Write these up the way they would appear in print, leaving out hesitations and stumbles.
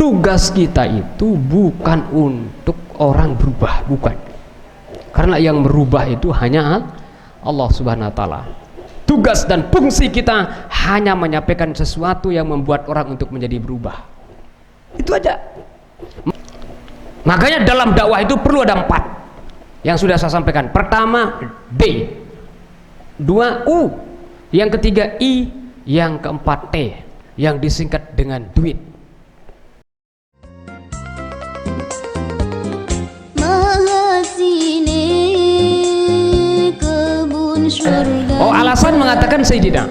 tugas kita itu bukan untuk orang berubah, bukan. Karena yang merubah itu hanya Allah Subhanahu wa taala. Tugas dan fungsi kita hanya menyampaikan sesuatu yang membuat orang untuk menjadi berubah. Itu aja. Makanya dalam dakwah itu perlu ada 4 yang sudah saya sampaikan. Pertama D, 2 U, yang ketiga I, yang keempat T, yang disingkat dengan duit. Oh, alasan mengatakan Sayyidina.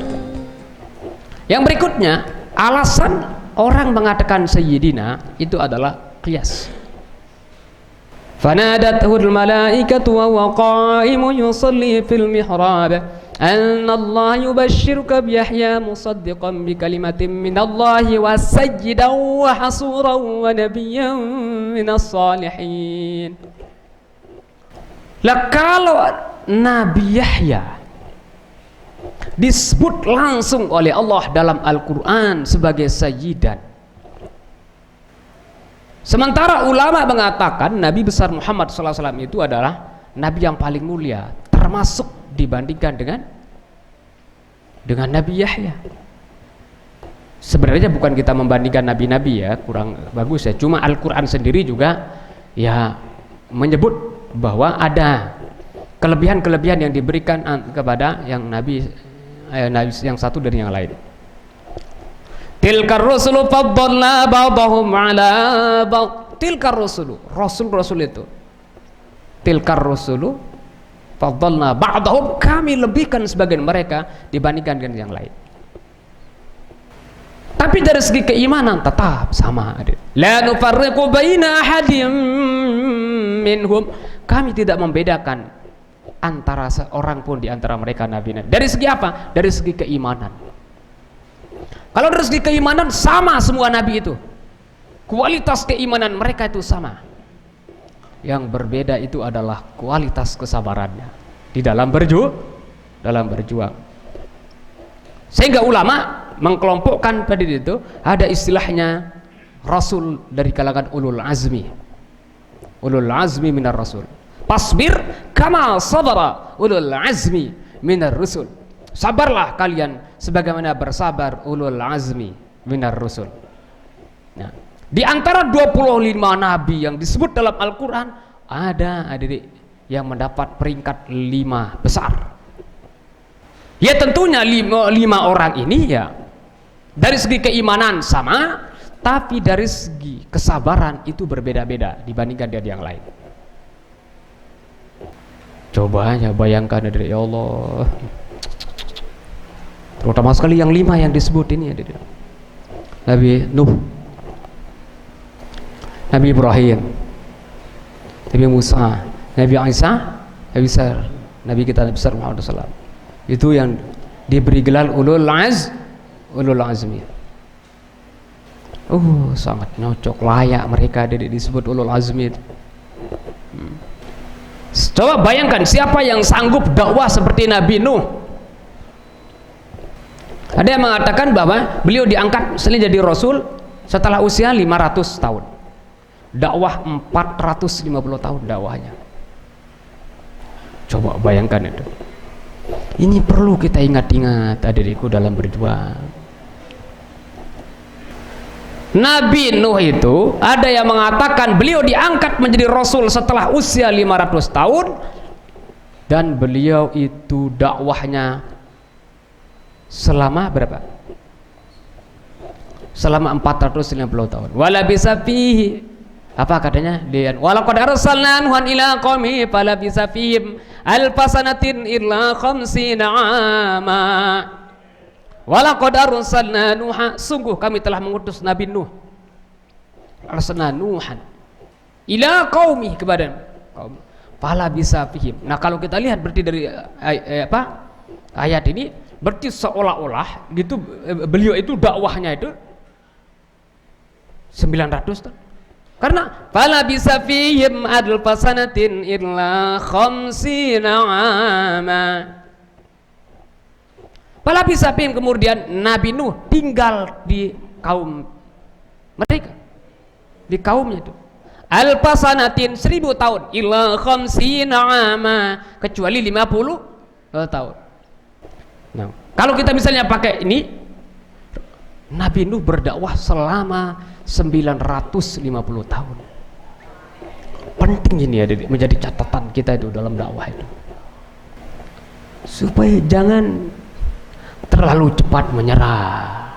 Yang berikutnya, alasan orang mengatakan Sayyidina itu adalah qiyas. Fanadathul malaikatu wa huwa qa'imun yusalli fil mihrab anna Allah yubashshiruka bi Yahya musaddiqan bi kalimatin min Allah wa sayyidan wa hasuran wa nabiyyan minas salihin. Lah kalau Nabi Yahya disebut langsung oleh Allah dalam Al-Quran sebagai Sayyidan, sementara ulama mengatakan Nabi besar Muhammad SAW itu adalah Nabi yang paling mulia, termasuk dibandingkan dengan Nabi Yahya. Sebenarnya bukan kita membandingkan Nabi-Nabi ya, kurang bagus ya, cuma Al-Quran sendiri juga ya menyebut bahwa ada kelebihan-kelebihan yang diberikan kepada yang Nabi yang satu dari yang lain. Tilkar rusulu faddalna ba'dahum ala ba'd. Tilkar rusulu, rasul-rasul itu. Tilkar rusulu faddalna ba'dahum, kami lebihkan sebagian mereka dibandingkan dengan yang lain. Tapi dari segi keimanan tetap sama. La nufarriqu baina ahadim minhum, kami tidak membedakan antara seorang pun di antara mereka nabi. Dari segi apa? Dari segi keimanan. Kalau dari segi keimanan sama semua nabi itu, kualitas keimanan mereka itu sama. Yang berbeda itu adalah kualitas kesabarannya di dalam berjuang. Sehingga ulama mengkelompokkan pada itu ada istilahnya rasul dari kalangan ulul azmi. Ulul azmi minar rasul. Pasbir kama sabara ulul azmi minar rusul. Sabarlah kalian sebagaimana bersabar ulul azmi minar rusul. Nah, di antara 25 nabi yang disebut dalam Al-Quran, ada adik yang mendapat peringkat 5 besar. Ya tentunya 5 orang ini ya dari segi keimanan sama, tapi dari segi kesabaran itu berbeda-beda dibandingkan dari yang lain. Coba aja bayangkan dari ya Allah, terutama sekali yang 5 yang disebut ini ya, Nabi Nuh, Nabi Ibrahim, Nabi Musa, Nabi Isa, Nabi Sar, Nabi kita Nabi besar Muhammad SAW. Itu yang diberi gelar ulul azmi. Sangat nyocok, layak mereka disebut ulul azmi. Coba bayangkan siapa yang sanggup dakwah seperti Nabi Nuh. Ada yang mengatakan bahwa beliau diangkat selain jadi rasul setelah usia 500 tahun. Dakwah 450 tahun dakwahnya. Coba bayangkan itu. Ini perlu kita ingat-ingat adikku dalam berjuang. Nabi Nuh itu ada yang mengatakan beliau diangkat menjadi rasul setelah usia 500 tahun, dan beliau itu dakwahnya selama berapa? Selama 450 tahun. Wala bisa fihi, apa katanya? Dia walaqad arsalna nuhan ila qaumi fala bisa fihim alfasanatin illa khamsina ama. Walaqad arsalna nuha, sungguh kami telah mengutus Nabi Nuh, arsalna nuhan ila qaumi, kepada kaum, fala bisa fihim. Nah kalau kita lihat berarti dari ayat ini berarti seolah-olah gitu beliau itu dakwahnya itu 900 tahun. Karena fala bisa fihim alfasanatin illa khamsina ama. Fala bisa fihim, kemudian Nabi Nuh tinggal di kaum mereka di kaumnya itu. Alfasanatin 1000 tahun illa khamsina ama, kecuali 50 tahun. Nah, kalau kita misalnya pakai ini, Nabi Nuh berdakwah selama 950 tahun. Penting ini ya, menjadi catatan kita itu dalam dakwah itu, supaya jangan terlalu cepat menyerah.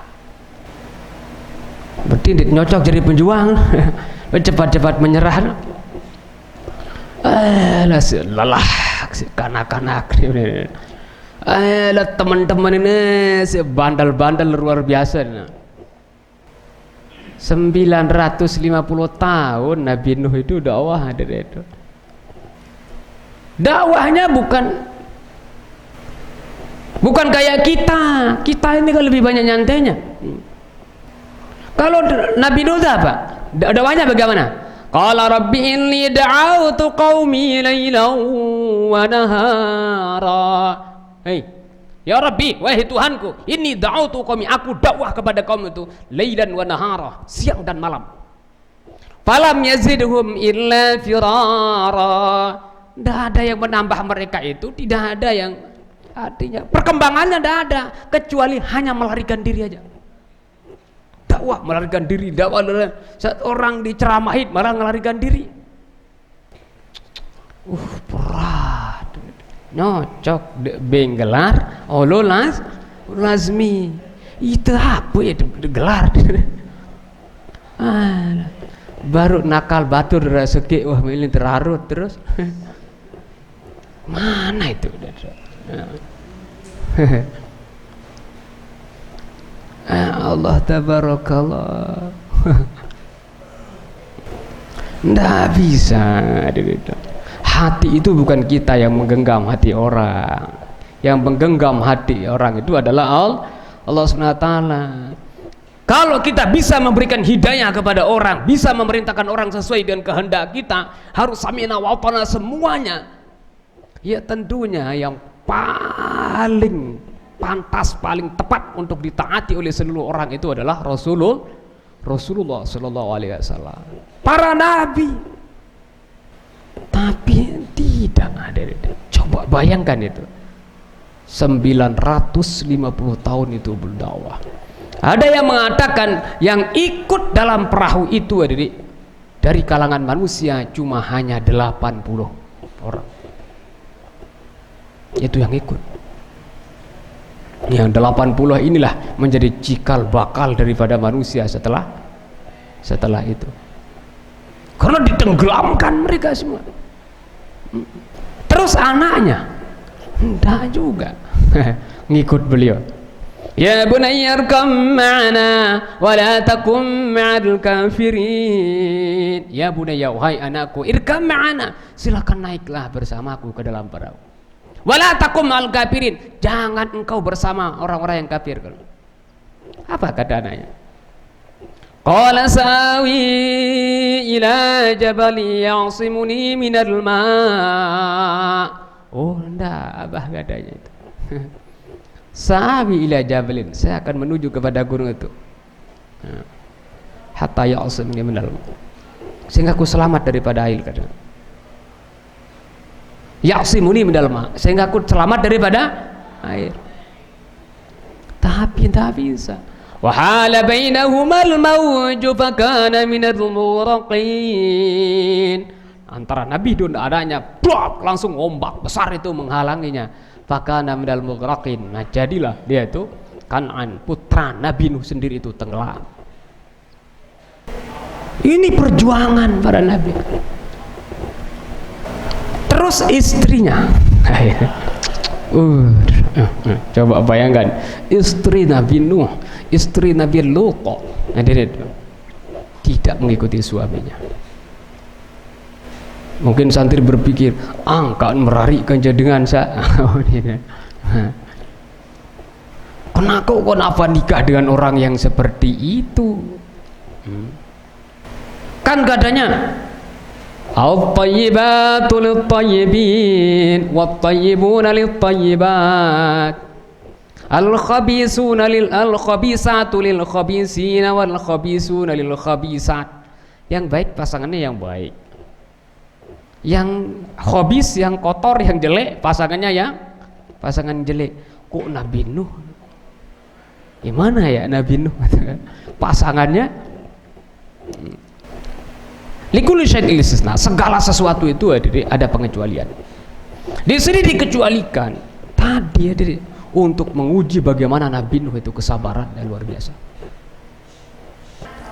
Berarti nyocok jadi penjuang. Cepat-cepat menyerah. Lelah kanak-kanak. Teman-teman ini bandel-bandel luar biasa. 950 tahun Nabi Nuh itu dakwah dari itu. Dakwahnya bukan kayak kita. Kita ini kan lebih banyak nyantainya. Kalau Nabi Nuh apa? Dakwahnya bagaimana? Qala rabbi inni da'awtu qaumi lailan wa nahara. Hei, ya Rabbi, wahai Tuhanku, inni da'awtu qaumi, aku dakwah kepada kaum itu lailan wa nahara, siang dan malam. Falam yazidhum illa firara. Tidak ada yang menambah mereka itu, tidak ada yang, artinya perkembangannya tidak ada, kecuali hanya melarikan diri aja. Dakwah melarikan diri, dakwah saat orang diceramahin malah melarikan diri. Berat. Nyocok benggelar, lazmi. Itu apa ya gelar? Baru nakal batur rezeki, wah milih terarut terus. Mana itu? Allah tabarakallah. Nggak bisa. Hati itu bukan kita yang menggenggam hati orang. Yang menggenggam hati orang itu adalah Allah SWT. Kalau kita bisa memberikan hidayah kepada orang, bisa memerintahkan orang sesuai dengan kehendak kita, harus sami'na wa ata'na semuanya. Ya tentunya yang paling pantas, paling tepat untuk ditaati oleh seluruh orang itu adalah Rasulullah Sallallahu Alaihi Wasallam, para nabi. Tapi tidak ada. Coba bayangkan itu, 950 tahun itu berdakwah. Ada yang mengatakan yang ikut dalam perahu itu dari kalangan manusia cuma hanya 80 orang. Itu yang ikut. Yang 80 inilah menjadi cikal bakal daripada manusia setelah itu, karena ditenggelamkan mereka semua. Terus anaknya enggak juga ngikut beliau. Ya bunayya arkam ma'ana wa la takum ma'al kafirin. Ya bunayya, wahai anakku, irkam ma'ana, silakan naiklah bersamaku ke dalam perahu. Wala takum ma'al kafirin, jangan engkau bersama orang-orang yang kafir. Apa kata anaknya? Qala sawi ila jabali ya'simuni minal ma'. Oh enggak, abah katanya itu. Sawi ila jabalin, saya akan menuju kepada gunung itu. Hatta ya'simuni minal ma', sehingga aku selamat daripada air, katanya. Ya'simuni minal ma', sehingga aku selamat daripada air. Tapi tak bisa. Wa hala bainahumal mawju fakana minal muraqin. Antara Nabi dan adanya, blok, langsung ombak besar itu menghalanginya. Fakana minal muraqin. Nah, jadilah dia itu Kan'an, putra Nabi Nuh sendiri itu tenggelam. Ini perjuangan para nabi. Terus istrinya, coba bayangkan, istri Nabi Nuh, istri Nabi Lut, tidak mengikuti suaminya. Mungkin santri berpikir, angkat merarikan jadengan saya. Kenapa nikah dengan orang yang seperti itu? Kan katanya, al-tayyibatu lit-tayyibin wat-tayyibuna lit-tayyibat, al-khabisuna lil-khabisatu lil-khabisina wal-khabisuna lil-khabisat. Yang baik pasangannya yang baik. Yang khabis, yang kotor, yang jelek pasangannya yang pasangan jelek. Kok Nabi Nuh? Gimana ya Nabi Nuh? Pasangannya likulli syai'in istisna. Segala sesuatu itu ada pengecualian. Di sini dikecualikan tadi untuk menguji bagaimana Nabi Nuh itu kesabaran yang luar biasa.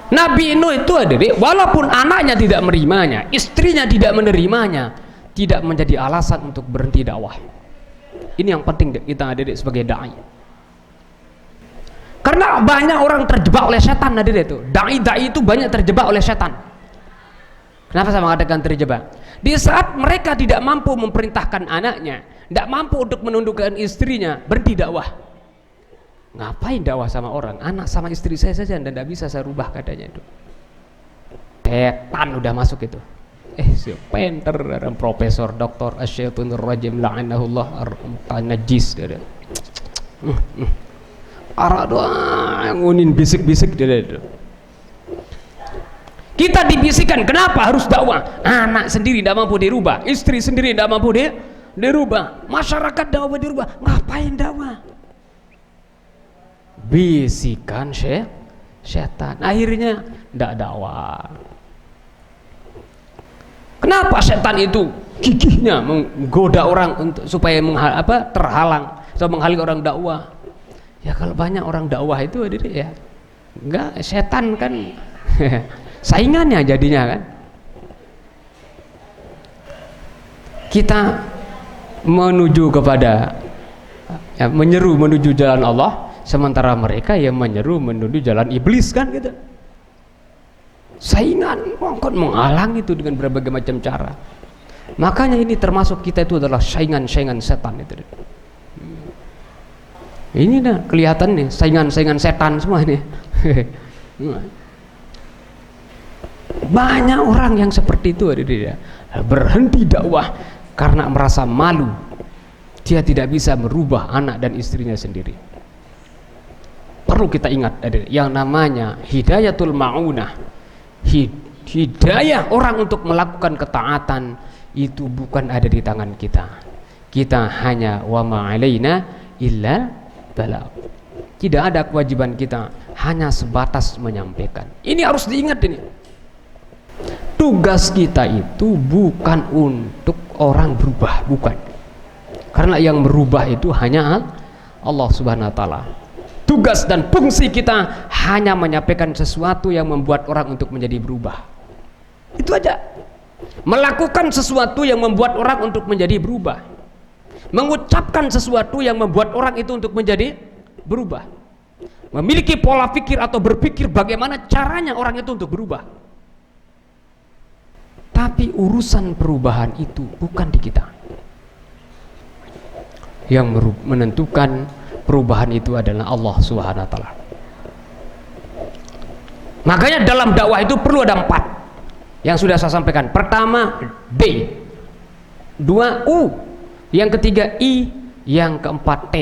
Nabi Nuh itu walaupun anaknya tidak menerimanya, istrinya tidak menerimanya, tidak menjadi alasan untuk berhenti dakwah. Ini yang penting kita sebagai dai. Karena banyak orang terjebak oleh setan itu. Dai itu banyak terjebak oleh setan. Kenapa saya mengatakan terjebak? Di saat mereka tidak mampu memerintahkan anaknya, tidak mampu untuk menundukkan istrinya, berhenti dakwah. Ngapain dakwah sama orang? Anak sama istri saya saja dan tidak bisa saya rubah katanya itu. Setan udah masuk itu. Si penter, profesor, doktor, asyaitonir rajim la'anahullah najis dia. Arah doa ngunin bisik-bisik dia. Kita dibisikkan kenapa harus dakwah? Anak sendiri tidak mampu dirubah, istri sendiri tidak mampu dirubah, masyarakat tidak mampu dirubah. Ngapain dakwah? Bisikan setan. Akhirnya tidak dakwah. Kenapa setan itu gigihnya menggoda orang untuk supaya terhalang atau menghalangi orang dakwah? Ya kalau banyak orang dakwah itu ya enggak, setan kan saingannya jadinya kan. Kita menuju kepada menyeru menuju jalan Allah, sementara mereka yang menyeru menuju jalan iblis kan gitu. Saingan kan menghalangi itu dengan berbagai macam cara. Makanya ini termasuk kita itu adalah saingan-saingan setan itu. Ini dah kelihatan nih saingan-saingan setan semua ini. Banyak orang yang seperti itu berhenti dakwah karena merasa malu. Dia tidak bisa merubah anak dan istrinya sendiri. Perlu kita ingat yang namanya hidayatul ma'unah, hidayah orang untuk melakukan ketaatan itu bukan ada di tangan kita. Kita hanya wa ma'alaina illa balagh. Tidak ada kewajiban kita, hanya sebatas menyampaikan. Ini harus diingat ini. Tugas kita itu bukan untuk orang berubah, bukan. Karena yang berubah itu hanya Allah Subhanahu wa taala. Tugas dan fungsi kita hanya menyampaikan sesuatu yang membuat orang untuk menjadi berubah. Itu aja. Melakukan sesuatu yang membuat orang untuk menjadi berubah. Mengucapkan sesuatu yang membuat orang itu untuk menjadi berubah. Memiliki pola pikir atau berpikir bagaimana caranya orang itu untuk berubah. Tapi urusan perubahan itu bukan di kita. Yang menentukan perubahan itu adalah Allah Subhanahu wa taala. Makanya dalam dakwah itu perlu ada 4 yang sudah saya sampaikan. Pertama D, 2 U, yang ketiga I, yang keempat T,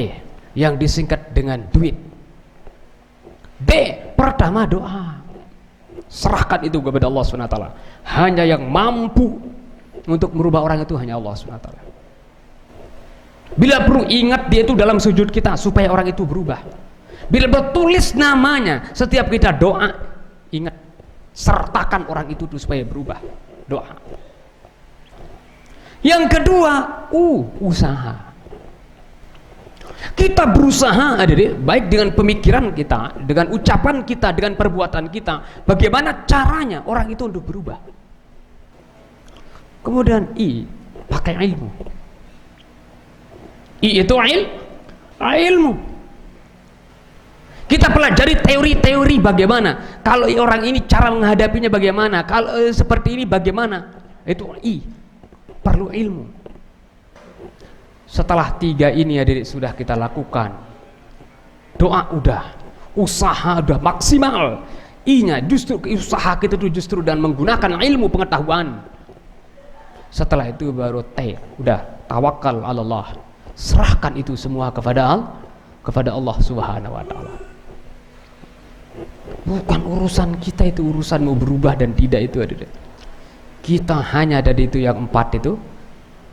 yang disingkat dengan duit. D, pertama doa. Serahkan itu kepada Allah Subhanahu wa taala. Hanya yang mampu untuk merubah orang itu hanya Allah Subhanahu wa taala. Bila perlu ingat dia itu dalam sujud kita supaya orang itu berubah. Bila bertulis namanya setiap kita doa, ingat sertakan orang itu supaya berubah. Doa. Yang kedua, usaha. Kita berusaha baik dengan pemikiran kita, dengan ucapan kita, dengan perbuatan kita, bagaimana caranya orang itu untuk berubah. Kemudian I, pakai ilmu. I itu ilmu. Kita pelajari teori-teori bagaimana. Kalau orang ini cara menghadapinya bagaimana. Kalau seperti ini bagaimana. Itu I. Perlu ilmu. Setelah 3 ini sudah kita lakukan. Doa udah. Usaha udah maksimal. I-nya justru usaha kita itu justru dan menggunakan ilmu pengetahuan. Setelah itu baru T. Udah. Tawakal Allah. Serahkan itu semua kepada Allah Subhanahu wa taala. Bukan urusan kita itu, urusan mau berubah dan tidak itu ada. Kita hanya ada di itu yang 4 itu,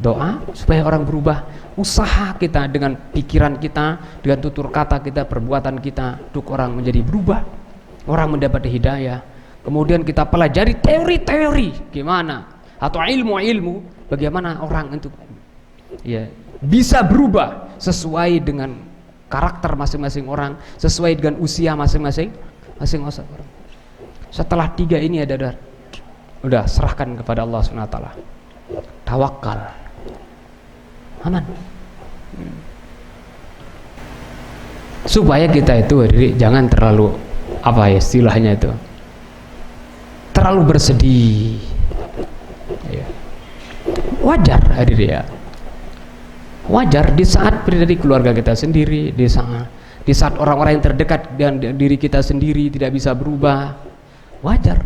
doa supaya orang berubah, usaha kita dengan pikiran kita, dengan tutur kata kita, perbuatan kita untuk orang menjadi berubah, orang mendapat hidayah. Kemudian kita pelajari teori-teori gimana atau ilmu-ilmu bagaimana orang untuk ya bisa berubah sesuai dengan karakter masing-masing orang, sesuai dengan usia masing-masing orang. Setelah 3 ini ada udah serahkan kepada Allah SWT, tawakal, aman. Supaya kita itu jangan terlalu apa ya istilahnya itu, terlalu bersedih ya. Wajar ya, wajar di saat dari keluarga kita sendiri, di saat orang-orang yang terdekat dengan diri kita sendiri tidak bisa berubah, wajar.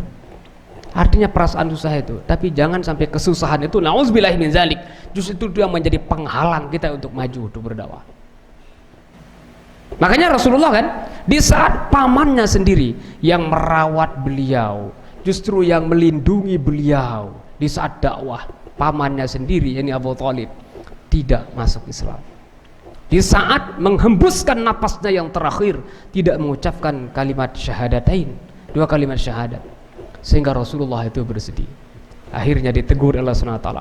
Artinya perasaan susah itu, tapi jangan sampai kesusahan itu nauzubillahi min zalik, justru itu yang menjadi penghalang kita untuk maju untuk berdakwah. Makanya Rasulullah kan di saat pamannya sendiri yang merawat beliau, justru yang melindungi beliau di saat dakwah, pamannya sendiri yakni Abu Thalib tidak masuk Islam. Di saat menghembuskan napasnya yang terakhir tidak mengucapkan kalimat syahadatain, 2 kalimat syahadat, sehingga Rasulullah itu bersedih. Akhirnya ditegur Allah SWT,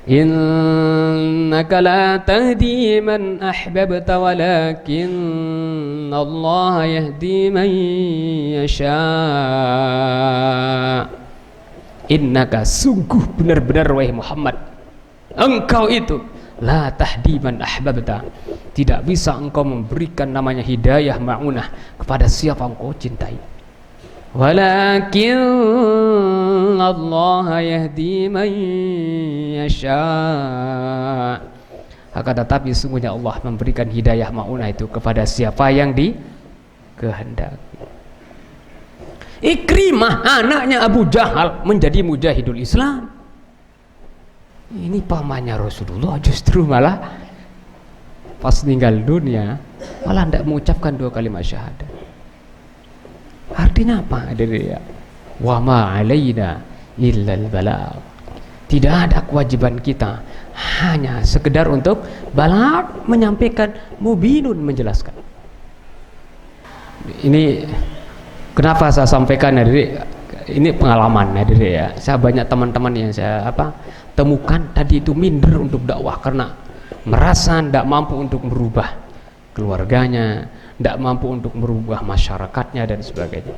innaka la tahdi man ahbabta walakin Allah yahdi man yasha. Innaka, sungguh benar-benar wahai Muhammad, engkau itu la tahdi man ahbabta, tidak bisa engkau memberikan namanya hidayah ma'unah kepada siapa engkau cintai, walakin Allah yahdi man yasha, akan tetapi sungguhnya Allah memberikan hidayah ma'unah itu kepada siapa yang dikehendaki. Ikrimah anaknya Abu Jahal menjadi mujahidul Islam. Ini pamannya Rasulullah justru malah pas meninggal dunia malah tidak mengucapkan 2 kalimat syahadat. Artinya apa? Dia wa ma alaina illal balagh. Tidak ada kewajiban kita, hanya sekedar untuk balagh, menyampaikan, mubinun, menjelaskan. Ini kenapa saya sampaikan ini pengalaman ya. Saya banyak teman-teman yang saya temukan tadi itu minder untuk dakwah karena merasa tidak mampu untuk merubah keluarganya, tidak mampu untuk merubah masyarakatnya dan sebagainya.